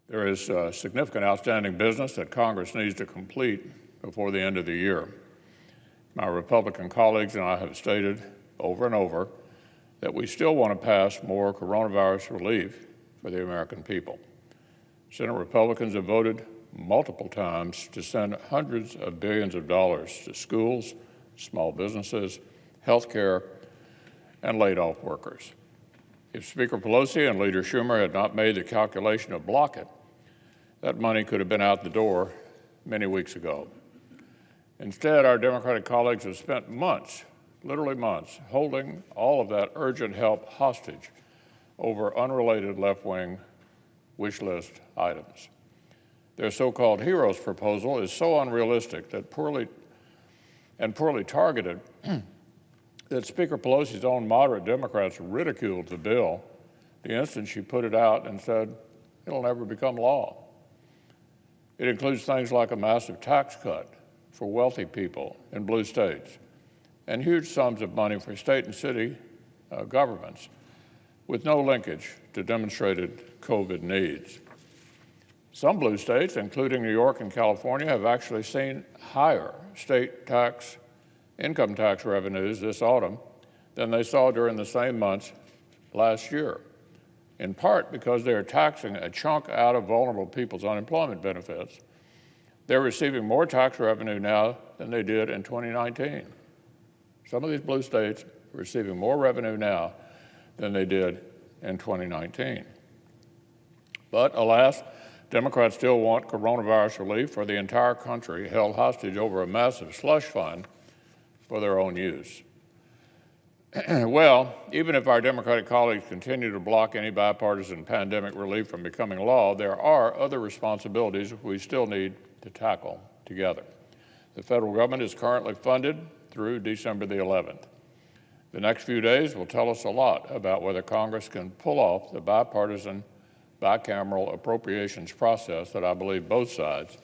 There is significant outstanding business that Congress needs to complete before the end of the year. My Republican colleagues and I have stated over and over that we still want to pass more coronavirus relief for the American people. Senate Republicans have voted multiple times to send hundreds of billions of dollars to schools, small businesses, health care, and laid-off workers. If Speaker Pelosi and Leader Schumer had not made the calculation to block it, that money could have been out the door many weeks ago. Instead, our Democratic colleagues have spent months, literally months, holding all of that urgent help hostage over unrelated left-wing wish list items. Their so-called heroes proposal is so unrealistic that poorly targeted that Speaker Pelosi's own moderate Democrats ridiculed the bill the instant she put it out and said it'll never become law. It includes things like a massive tax cut for wealthy people in blue states and huge sums of money for state and city governments with no linkage to demonstrated COVID needs. Some blue states, including New York and California, have actually seen higher state income tax revenues this autumn than they saw during the same months last year, in part because they are taxing a chunk out of vulnerable people's unemployment benefits. They're receiving more tax revenue now than they did in 2019. Some of these blue states are receiving more revenue now than they did in 2019. But alas, Democrats still want coronavirus relief for the entire country held hostage over a massive slush fund for their own use. Well, even if our Democratic colleagues continue to block any bipartisan pandemic relief from becoming law, there are other responsibilities we still need to tackle together. The federal government is currently funded through December the 11th. The next few days will tell us a lot about whether Congress can pull off the bipartisan, bicameral appropriations process that I believe both sides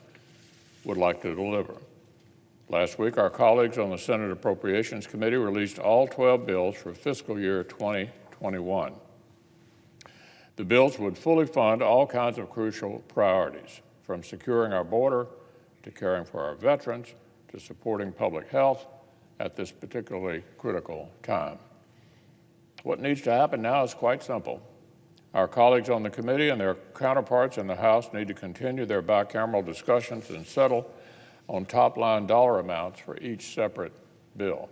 would like to deliver. Last week, our colleagues on the Senate Appropriations Committee released all 12 bills for fiscal year 2021. The bills would fully fund all kinds of crucial priorities, from securing our border to caring for our veterans to supporting public health at this particularly critical time. What needs to happen now is quite simple. Our colleagues on the committee and their counterparts in the House need to continue their bicameral discussions and settle on top-line dollar amounts for each separate bill.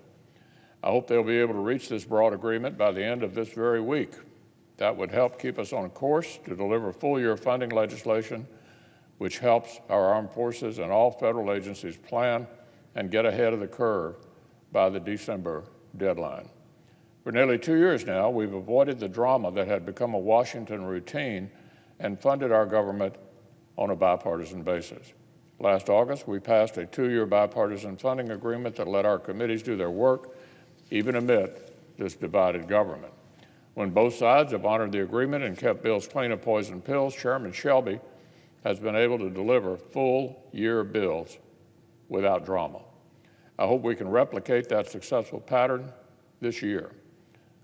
I hope they'll be able to reach this broad agreement by the end of this very week. That would help keep us on course to deliver full-year funding legislation, which helps our armed forces and all federal agencies plan and get ahead of the curve by the December deadline. For nearly 2 years now, we've avoided the drama that had become a Washington routine and funded our government on a bipartisan basis. Last August, we passed a 2-year bipartisan funding agreement that let our committees do their work, even amid this divided government. When both sides have honored the agreement and kept bills clean of poison pills, Chairman Shelby has been able to deliver full-year bills without drama. I hope we can replicate that successful pattern this year.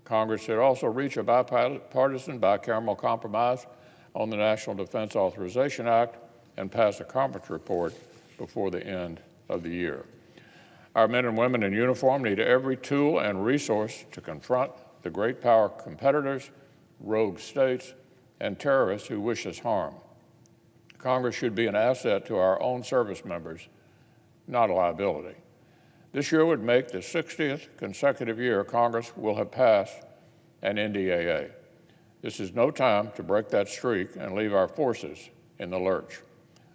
Congress should also reach a bipartisan, bicameral compromise on the National Defense Authorization Act and pass a conference report before the end of the year. Our men and women in uniform need every tool and resource to confront the great power competitors, rogue states, and terrorists who wish us harm. Congress should be an asset to our own service members, not a liability. This year would make the 60th consecutive year Congress will have passed an NDAA. This is no time to break that streak and leave our forces in the lurch.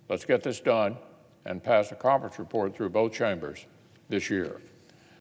Let's get this done and pass a conference report through both chambers this year.